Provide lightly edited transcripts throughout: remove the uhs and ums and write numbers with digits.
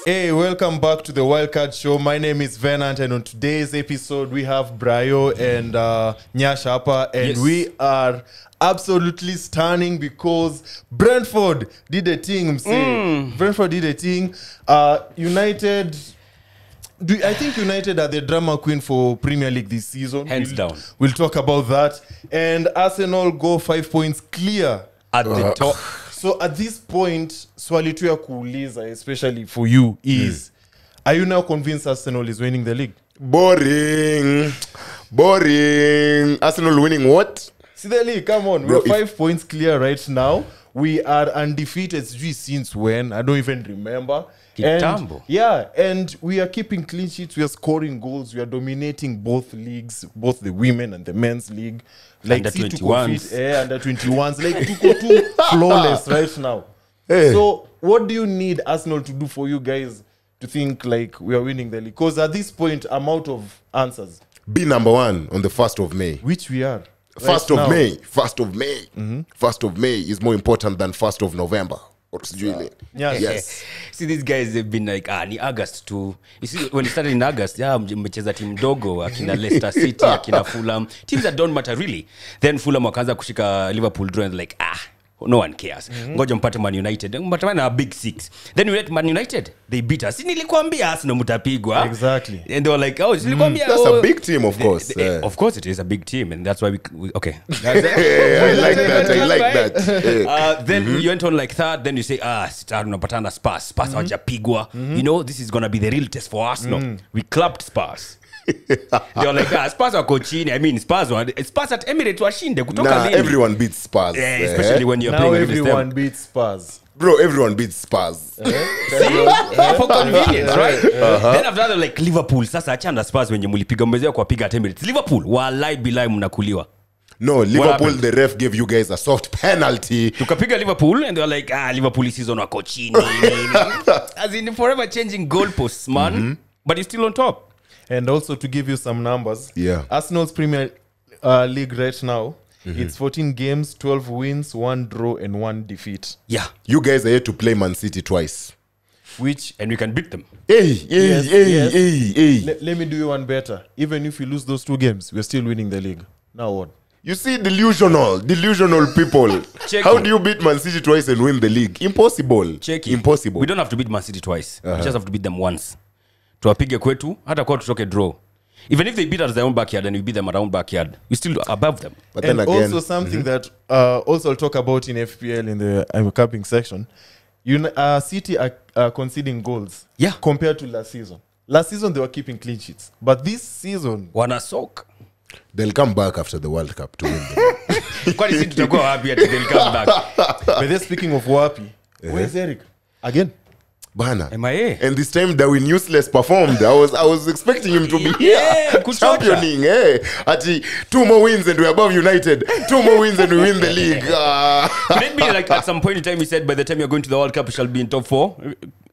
Hey, welcome back to the WildCard show. My name is Venant, and on today's episode, we have Brayo and Nyaassh, and we are absolutely stunning because Brentford did a thing. Brentford did a thing. United... I think United are the drama queen for Premier League this season. Hands down. We'll talk about that. And Arsenal go 5 points clear. At the top. So at this point, swali tu ya kuuliza, especially for you, is are you now convinced Arsenal is winning the league? Boring. Arsenal winning what? See the league, come on. We're 5 points clear right now. We are undefeated since when? I don't even remember. And, and we are keeping clean sheets. We are scoring goals. We are dominating both leagues, both the women and the men's league. Like under 21s. Under 21s. Like too flawless right now. Hey. So what do you need Arsenal to do for you guys to think like we are winning the league? Because at this point, I'm out of answers. Be number one on the 1st of May. Which we are. 1st of May. 1st of May. 1st of May is more important than 1st of November. Yes. See, these guys have been like, ni August too. You see, when it started in August, mmecheza team dogo, akina Leicester City, akina Fulham, teams that don't matter really. Then Fulham wakaanza kushika Liverpool draw and like, no one cares. Ngoja mpate Man United. Mpate na big six. Then we let Man United. They beat us. Nilikwambia Arsenal mutapigwa. Exactly. And they were like, nilikwambia. That's a big team, of course. Of course it is a big team. And that's why we okay. I like that. Then you went on like third. Then you say, tunapatana Spurs. Spurs hawajapigwa. You know, this is going to be the real test for Arsenal. We clapped Spurs. They were like, Spurs wako chini. I mean, Spurs at Emirates washinde kutoka lini. Everyone beats Spurs. Especially when you're now playing against them. Everyone beats Spurs. Bro, everyone beats Spurs. For convenience, right? Then after that, like Liverpool. Sasa achana Spurs wenye mulipiga mbezea kwa piga at Emirates. Liverpool, walai bilai mnakuliwa. No, Liverpool, the ref gave you guys a soft penalty. Tukapiga Liverpool and they were like, Liverpool season wako chini. As in forever changing goalposts, man. But you're still on top. And also to give you some numbers, Arsenal's Premier League right now, it's 14 games, 12 wins, 1 draw, and 1 defeat. Yeah. You guys are here to play Man City twice. And we can beat them. Hey. Let me do you one better. Even if you lose those 2 games, we're still winning the league. Now what? You see, delusional people. How do you beat Man City twice and win the league? Impossible. Impossible. We don't have to beat Man City twice. We just have to beat them once. Tuwapige kwetu hata kwa tutoke draw. Even if they beat us their own backyard and we beat them at our own backyard, we still above them. But then again, also something that also I'll talk about in FPL in the capping section. City are conceding goals compared to last season. Last season they were keeping clean sheets, but this season wana soak. They'll come back after the World Cup to win them. Kwani sisi tutakuwa happy ati they'll come back. But then speaking of wapi, where's Eric again? Bana. MIA. And this time Darwin Useless performed. I was expecting him to be here championing. Ati 2 more wins and we're above United. 2 more wins and we win the league. Could it be like at some point in time he said by the time you're going to the World Cup you shall be in top 4?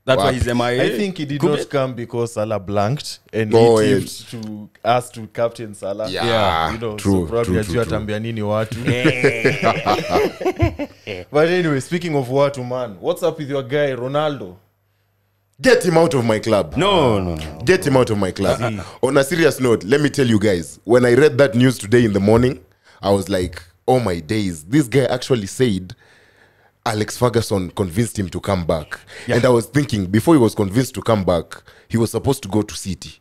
That's why he's MIA. I think he did not come because Salah blanked and he tipped to us to captain Salah. Yeah, you know, true, so probably atambia nini watu. But anyway, speaking of watu, man, what's up with your guy Ronaldo? Get him out of my club. No. Get him out of my club. On a serious note, let me tell you guys, when I read that news today in the morning, I was like, oh my days, this guy actually said Alex Ferguson convinced him to come back. And I was thinking, before he was convinced to come back, he was supposed to go to City.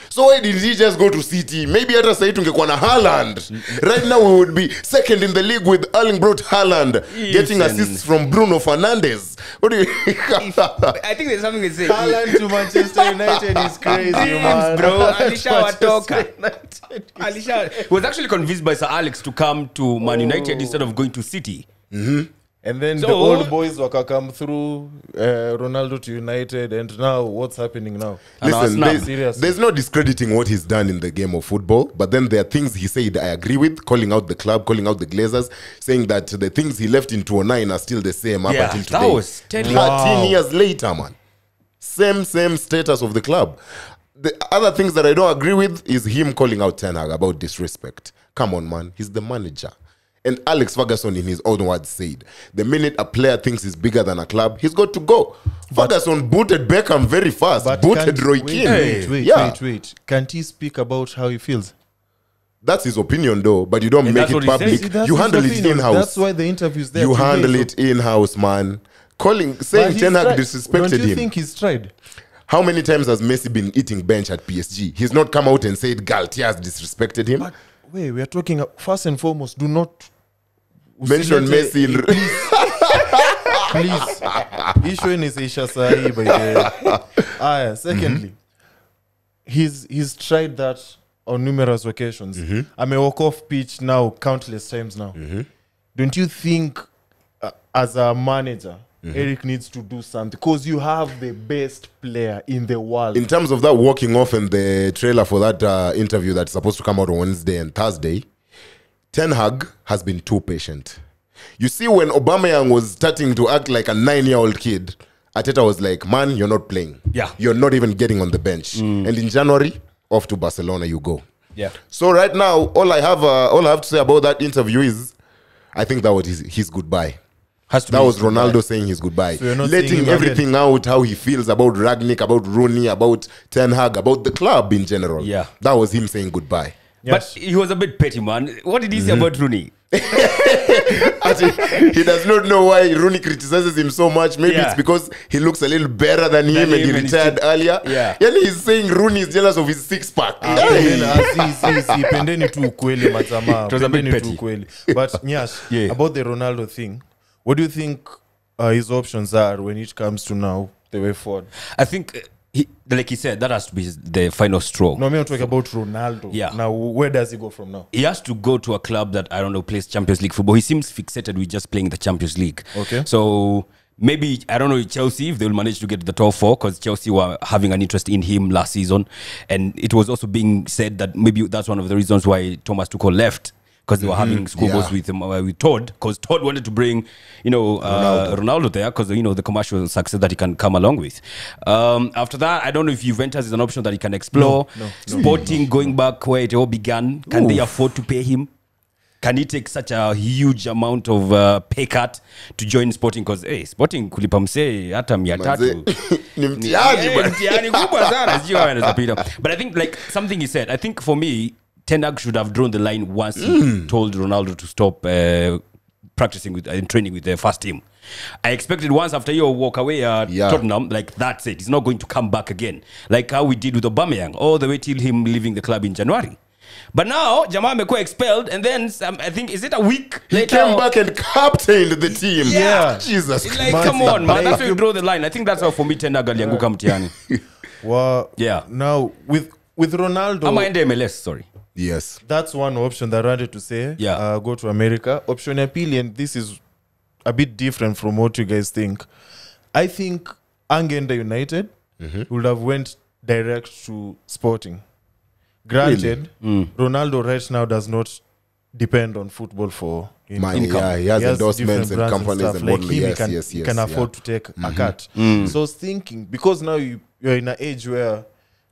So why did he just go to City? Maybe hata sahi tungekuwa na Haaland. Right now we would be second in the league with Erling Brot Haaland getting assists from Bruno Fernandes. What do you I think there's something to say. Haaland to Manchester United is crazy, man. Bro, He was actually convinced by Sir Alex to come to Man United instead of going to City. And then the old boys waka come through, Ronaldo to United, and now what's happening now? Listen, there's no discrediting what he's done in the game of football, but then there are things he said I agree with, calling out the club, calling out the Glazers, saying that the things he left in 2009 are still the same up until today. That was 13 years later, man. Same status of the club. The other things that I don't agree with is him calling out Ten Hag about disrespect. Come on, man. He's the manager. And Alex Ferguson, in his own words, said, the minute a player thinks he's bigger than a club, he's got to go. Ferguson booted Beckham very fast, booted Roy Keane. Wait. Can't he speak about how he feels? That's his opinion, though, but you don't make it public. You handle it in-house. That's why the interview's there. You handle it in-house, man. Saying Ten Hag disrespected him. Don't you think he's tried? How many times has Messi been eating bench at PSG? He's not come out and said Galtier has disrespected him. But wait, we are talking first and foremost. Do not mention Messi. Please. Issue is Isha Sahi by the. Secondly, he's tried that on numerous occasions. I may walk off pitch now countless times now. Don't you think, as a manager, Eric needs to do something? Because you have the best player in the world. In terms of that walking off and the trailer for that interview that's supposed to come out on Wednesday and Thursday, Ten Hag has been too patient. You see, when Aubameyang was starting to act like a 9-year-old kid, Arteta was like, man, you're not playing. Yeah. You're not even getting on the bench. And in January, off to Barcelona you go. Yeah. So right now, all I have to say about that interview is, I think that was his goodbye. That was Ronaldo saying his goodbye. So letting everything out, how he feels about Ragnick, about Rooney, about Ten Hag, about the club in general. Yeah. That was him saying goodbye. Yes. But he was a bit petty, man. What did he say about Rooney? He does not know why Rooney criticizes him so much. Maybe it's because he looks a little better than him and he retired earlier. Yeah. And he's saying Rooney is jealous of his six-pack. It was a bit petty. But Nyaassh, about the Ronaldo thing, what do you think his options are when it comes to now the way forward? I think, like he said, that has to be the final straw. No, I'm talking about Ronaldo. Yeah. Now, where does he go from now? He has to go to a club that, I don't know, plays Champions League football. He seems fixated with just playing the Champions League. Okay. So maybe, I don't know, Chelsea, if they will manage to get to the top 4, because Chelsea were having an interest in him last season. And it was also being said that maybe that's one of the reasons why Thomas Tuchel left, because they were having squabbles with Todd, because Todd wanted to bring, Ronaldo there, because, the commercial success that he can come along with. After that, I don't know if Juventus is an option that he can explore. No. Sporting, going back where it all began, can they afford to pay him? Can he take such a huge amount of pay cut to join Sporting? Because, Sporting kulipa msee hata 300. Ni mtihani kubwa sana, sijui anaweza pita. But I think, like something he said, I think for me, Ten Hag should have drawn the line once he told Ronaldo to stop practicing with and training with the first team. I expected once after you walk away at Tottenham, like that's it. He's not going to come back again. Like how we did with Aubameyang, all the way till him leaving the club in January. But now, Jamal Meko expelled, and then I think, is it a week later? He came back and captained the team. Yeah. Jesus Christ. Like, come on, man. That's where you draw the line. I think that's how, for me, Ten Hag alianguka mtihani. Well, now, with Ronaldo... I'm in the MLS, sorry. Yes. That's one option that I wanted to say. Yeah. Go to America. Option appeal, and this is a bit different from what you guys think. I think Angenda United would have went direct to Sporting. Granted, Ronaldo right now does not depend on football for income. Yeah, he has endorsements and companies and like him, he can afford to take a cut. So I was thinking, because now you're in an age where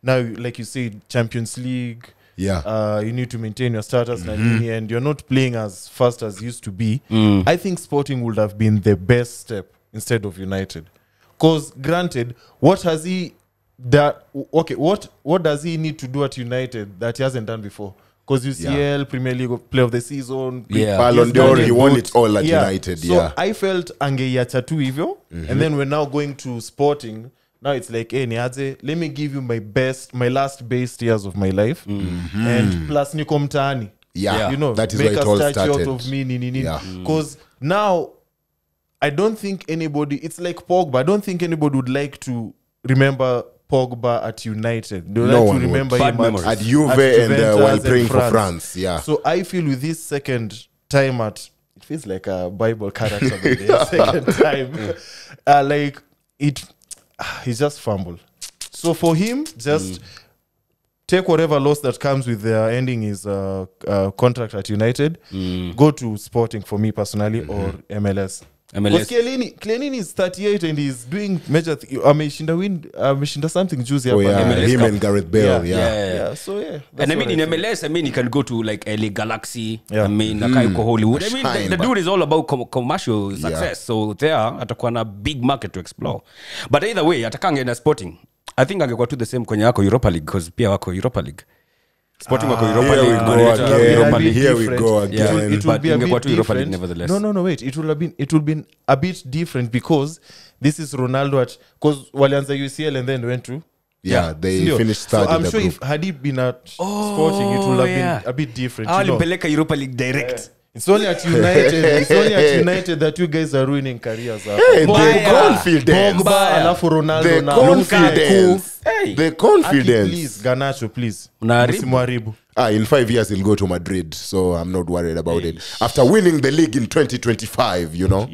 now, like you said, Champions League, you need to maintain your status and you're not playing as fast as you used to be. I think Sporting would have been the best step instead of United. Because granted, what has he that what does he need to do at United that he hasn't done before? Because UCL, Premier League Player of the Season, Ballon d'Or, he won it all at United. So I felt angeiacha tu hivyo, and then we're now going to Sporting. Now it's like, hey, Niadze, let me give you my last best years of my life, and plus niko mtaani. That is make why it a all statue started. out of me, because now I don't think anybody. It's like Pogba. I don't think anybody would like to remember Pogba at United. They would like to remember him at Juve and while playing for France. Yeah. So I feel with this second time it feels like a Bible character. But the second time, like he's just fumbled. So for him, just take whatever loss that comes with ending his contract at United, go to Sporting for me personally or MLS. MLS. Chiellini is 38 and he's doing major ameshinda something juicy Oh hapa. yeah, MLS him Cup. and Gareth Bale. Yeah. Yeah, so yeah. And I mean, in what feel. MLS, I mean, he can go to like LA Galaxy. Yeah. I mean, Nakaiko Hollywood. I mean, Shine, the but- dude is all about commercial success. So there, atakuwa na big market to explore. But either way, atakanga na Sporting. I think angekuwa tu the same kwenye wako Europa League because pia wako Europa League. Sporting wako Europa Here we League. go Manchester again. Europa League. Here we Different. go again. It will But be a ingekuwa bit tu Europa League different. nevertheless. No, wait. It will have been a bit different because this is Ronaldo because walianza UCL and then went to Yeah, they Sindio? finished So third in I'm the sure group. if had he been at Sporting, it would have yeah. been a bit different. Ah, You know? alimpeleka Europa League direct. It's only at United that you guys are ruining careers. Hey, Mbaya. the confidence. Pogba, alafu Ronaldo The na confidence. Hey. The Aki, confidence. please, Garnacho, please. Unaharibu. Msimuharibu. In 5 years, he'll go to Madrid, so I'm not worried about it. After winning the league in 2025, you know.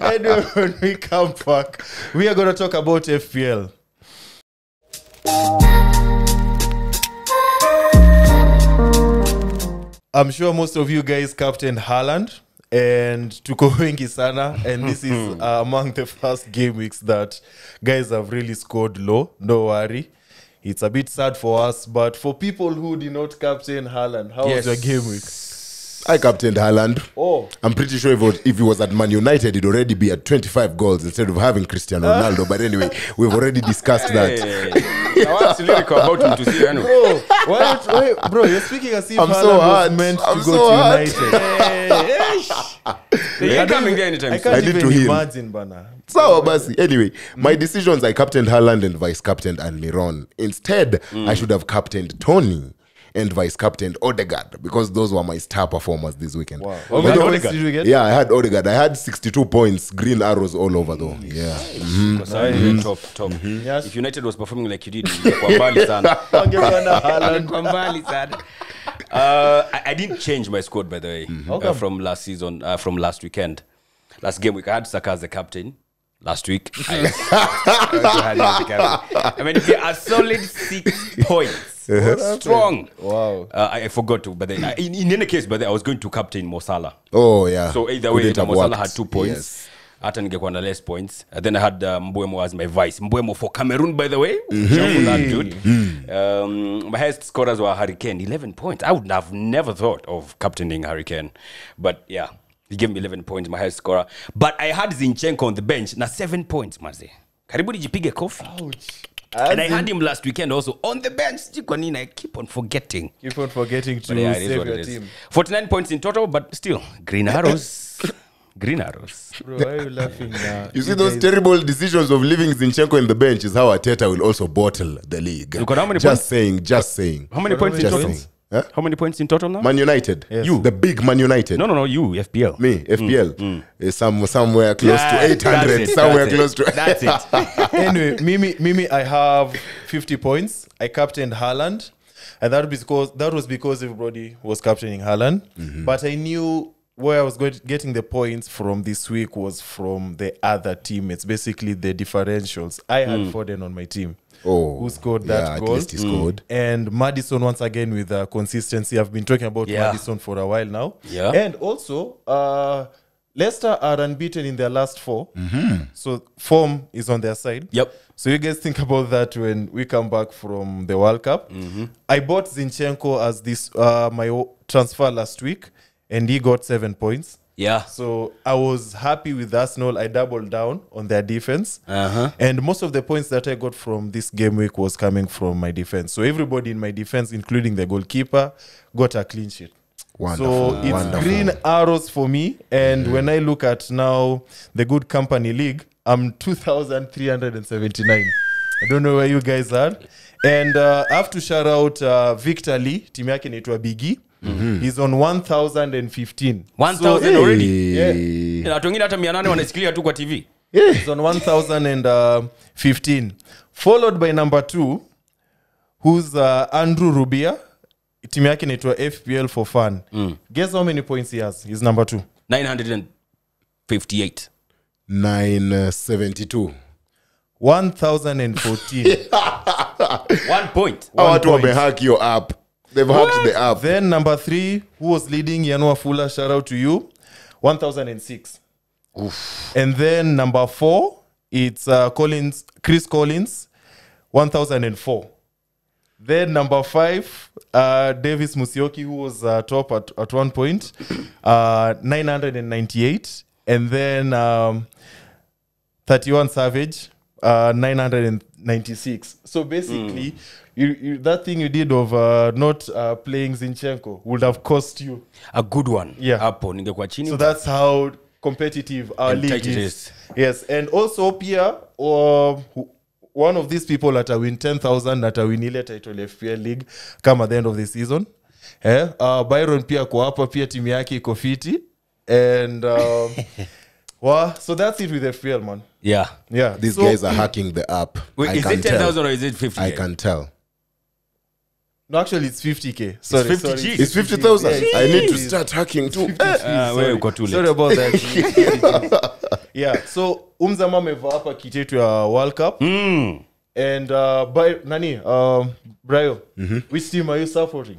Anyway, when we come back, we are going to talk about FPL. I'm sure most of you guys captained Haaland and tuko wengi sana, and this is among the first game weeks that guys have really scored low. No worry. It's a bit sad for us, but for people who did not captain Haaland, how was your game week? I captained Haaland. Oh, I'm pretty sure if he was at Man United, he'd already be at 25 goals instead of having Cristiano Ronaldo. But anyway, we've already discussed that. I was lyrical about him to see. bro, you're speaking as if I'm Haaland so was hurt. meant I'm to so go to hurt. They ain't coming there anytime I soon. can't I need even to heal. imagine, bana. So, basi. Anyway, my decisions, I captained Haaland and vice-captained Almiron. Instead, I should have captained Tony and vice-captained Odegaard because those were my star performers this weekend. Wow. Oh, How many you had points Odegaard? did you get? Yeah, I had Odegaard. I had 62 points, green arrows all over though. Yeah. Because I top. Yes. If United was performing like you did, ingekuwa mbali sana. Wangekuwa Haaland. Ingekuwa mbali sana. I didn't change my squad, by the way, from last season, from last weekend. Last game week, I had Saka as the captain. Last week, I also had him as the captain. I mean, they are solid 6 points. Strong. Wow. I forgot to, but then, in any case, but then I was going to captain Mo Salah. Oh yeah. So either way, Couldn't have Mo Salah worked. had 2 points. Yes. Hata ningekuwa na less points. And then I had Mbeumo as my vice. Mbeumo for Cameroon, by the way. Shout for that dude. My highest scorers were Hurricane, 11 points. I would have never thought of captaining Hurricane. But yeah, he gave me 11 points, my highest scorer. But I had Zinchenko on the bench. Na 7 points, maze. Karibu nijipige kofi. And I had him last weekend also on the bench. Sijui kwa nini, I keep on forgetting. Keep on forgetting to But yeah, it is save what your it is. team. 49 points in total, but still, green arrows. Green arrows. Bro, why are you laughing now? You see those terrible decisions of leaving Zinchenko in the bench is how Arteta will also bottle the league. You got how many Just saying. How many points in Just total? saying. Huh? How many points in total now? Man United. Yes. You. The big Man United. No, you, FPL. Me, FPL. Is somewhere close to That's 800. it, Somewhere that's close it. to That's it. Anyway, Mimi, I have 50 points. I captained Haaland. And that was because everybody was captaining Haaland. But I knew where I was getting the points from this week was from the other teammates, basically the differentials. I had Foden on my team. Oh, who scored yeah, that at goal. least he scored. And Madison, once again, with consistency. I've been talking about Madison for a while now. Yeah. And also, Leicester are unbeaten in their last 4. So form is on their side. Yep. So you guys think about that when we come back from the World Cup. I bought Zinchenko as this my transfer last week, and he got 7 points. Yeah. So I was happy with Arsenal. I doubled down on their defense. And most of the points that I got from this game week was coming from my defense. So everybody in my defense, including the goalkeeper, got a clean sheet. Wonderful. So it's green arrows for me. And when I look at now the Good Company League, I'm 2,379. I don't know where you guys are. And I have to shout out Victor Lee, team yake inaitwa Biggie. He's on 1,015. 1,000 already. Yeah. Watu wengine hata 800 wanasikilia tu kwa TV. He's on 1,015. Followed by number 2, who's Andrew Rubia. Team yake inaitwa FPL for fun. Guess how many points he has? He's number 2. 958. 972. 1,014. 1 point. Hawa watu wamehack your app. They've hacked the app. Then number 3, who was leading, Yanua Fula, shout out to you, 1006. And then number 4, it's Chris Collins, 1004. Then number 5, Davis Musioki, who was top at one point, 998. And then 31 Savage, 996. So basically, you that thing you did of not playing Zinchenko would have cost you a good one. Yeah. Hapo ningekuwa chini. So that's how competitive our And league tight it is. is. Yes, and also Pia, one of these people that win 10,000 that win ile title FPL league come at the end of the season. Byron Pia kwa hapa pia timu yake iko fiti. And so that's it with FPL, man. Yeah. Yeah. These guys are hacking the app. Wait, is it 10,000 or is it 50? I can tell. No, actually, it's 50K. Sorry, 50 sorry. G. It's 50,000. Yeah, I need to it's start hacking too. Wewe uko too late. Sorry about that. Yeah, so Umzama amevaa hapa kiti yetu ya World Cup. And Brayo, which team are you supporting?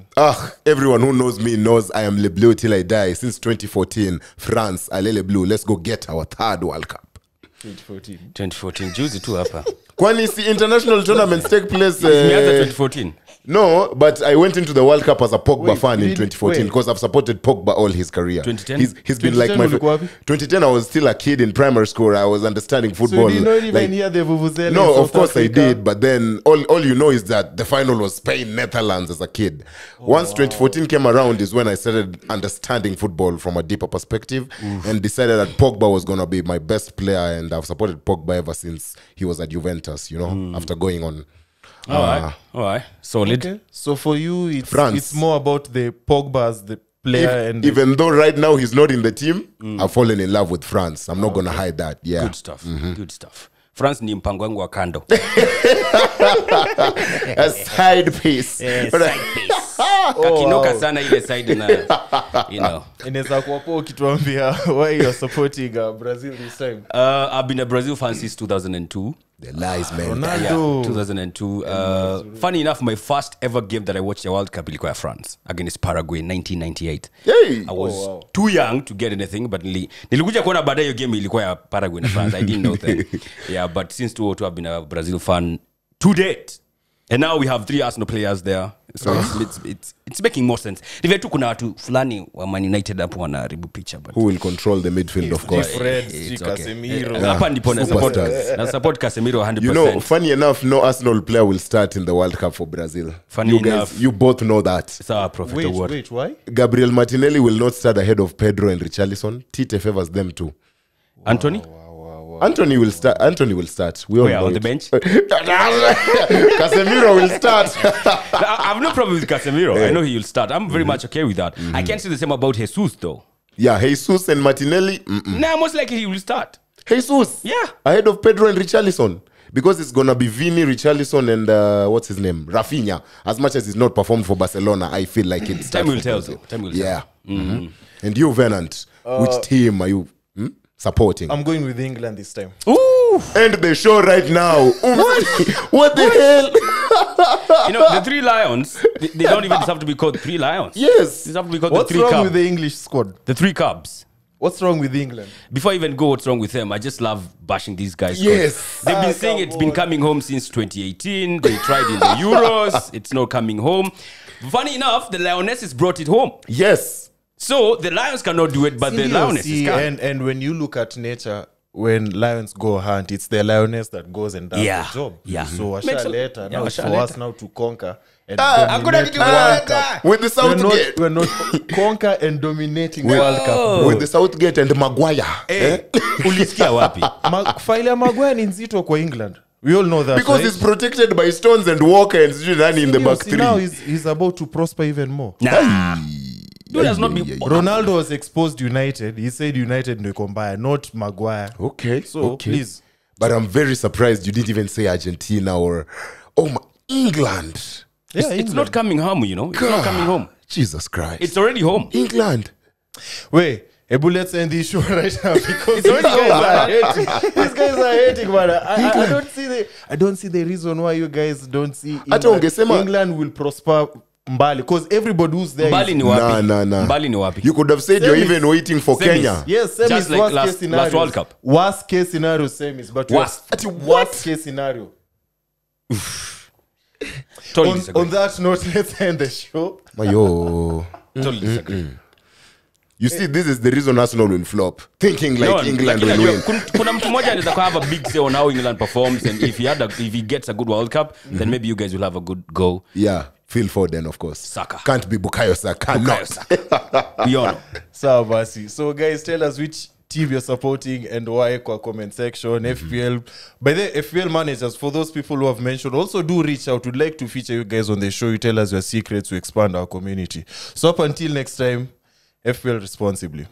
Everyone who knows me knows I am Le Bleu till I die. Since 2014, France, Alele Bleu. Let's go get our 3rd World Cup. 2014 juzi tu hapa. Kwani si international tournaments take place? Imeanza 2014. No, but I went into the World Cup as a Pogba fan in really? 2014 because I've supported Pogba all his career. 2010? He's been like my 2010. I was still a kid in primary school. I was understanding football. So you did not even hear the Vuvuzela No, in of South course Africa? I did. But then all you know is that the final was Spain, Netherlands as a kid. Once 2014 came around is when I started understanding football from a deeper perspective and decided that Pogba was going to be my best player. And I've supported Pogba ever since he was at Juventus, after going on. All right. Solid. Okay. So for you, France. it's more about the Pogba as the player. Even though right now he's not in the team, I've fallen in love with France. I'm not going to hide that. Yeah. Good stuff. Good stuff. France ni mpango wangu wa kando. A side piece. Side piece. Kakinoka sana ile side na, Inaweza kuwa po ukituambia why you're supporting Brazil this time. I've been a Brazil fan since 2002. The lies, man. Ronaldo. 2002. Funny enough, my first ever game that I watched the World Cup ilikuwa ya France against Paraguay in 1998. Hey. I was too young to get anything, but nilikuja kuona baadaye hiyo game ilikuwa ya Paraguay na France. I didn't know that. Yeah, but since 2002 I've been a Brazil fan to date. And now we have 3 Arsenal players there. So it's making more sense. Ndivyo tu kuna watu fulani wa Man United hapo wanaharibu picha, but who will control the midfield, of course. Fred, it's Casemiro. hapa ndipo na support Casemiro 100%. You know, funny enough, no Arsenal player will start in the World Cup for Brazil. Funny you enough. guys, you both know that. It's our prophet award. Wait, why? Gabriel Martinelli will not start ahead of Pedro and Richarlison. Tite favors them too. Anthony? Anthony will start. We all know on the it. bench? Casemiro will start. I have no problem with Casemiro. I know he will start. I'm very much okay with that. I can't say the same about Jesus though. Yeah, Jesus and Martinelli. Nah, most likely he will start. Jesus. Yeah. Ahead of Pedro and Richarlison. Because it's going to be Vini, Richarlison, and what's his name? Rafinha. As much as he's not performed for Barcelona, I feel like it's Time will tell. Time will tell. Yeah. And you, Venant, which team are you supporting? I'm going with England this time. Ooh. End the show right now. What the hell? The 3 lions, they don't even deserve to be called 3 lions. Yes. They deserve to be called What's the 3 wrong cubs. with the English squad? The 3 cubs. What's wrong with England? Before I even go, what's wrong with them? I just love bashing these guys. 'Cause Yes. They've been saying it's been coming home since 2018. They tried in the Euros. It's not coming home. Funny enough, the Lionesses brought it home. Yes. So the Lions cannot do it, but the Lionesses can. And when you look at nature, when lions go hunt, it's the lioness that goes and does the job. Yeah. So Makes Washaleta, now it's for Washaleta. us now to conquer and I'm gonna dominate do World that. Cup. With the Southgate. We're not conquer and dominating World Cup. With the Southgate and Maguire. Ulisikia wapi? Failure Maguire ni nzito kwa England. We all know that. Because right? he's protected by Stones and Walker and Zidane in the back See, now three. he's about to prosper even more. Nah. Dude has not been... Ronaldo was exposed United. He said United no combine, not Maguire. Okay. So please. But I'm very surprised you didn't even say Argentina or England. Yeah, It's not coming home, It's not coming home. Jesus Christ. It's already home. England. Wait, Ebu, let's end this show right now because It's already these guys over. are hating. These guys are hating, man. I don't see the reason why you guys don't see Hata ungesema- England will prosper Mbali, because everybody who's there Mbali is ni wapi? Nah. Mbali ni wapi? You could have said you're Semis. even waiting for Semis. Kenya. yes, semis, Just like worst last- case scenario. last World Cup. Worst case scenario semis, but Worst. worst case scenario. Totally On disagree. that note, let's end the show. Yo. Totally disagree. You see, this is the reason Arsenal will flop. Thinking like No, England lakini will najua, win. kuna mtu mmoja anaweza have a big say on how England performs, and if he gets a good World Cup, then maybe you guys will have a good go. Yeah, Phil Foden, of course. Saka. Can't be Bukayo Saka. Bukayo Not. Saka. Beyond. So, basi. So, guys, tell us which team you're supporting and why kwa comment section. FPL. By the FPL managers, for those people who have mentioned, also do reach out. We'd like to feature you guys on the show. You tell us your secrets to expand our community. So, up until next time, FPL responsibly.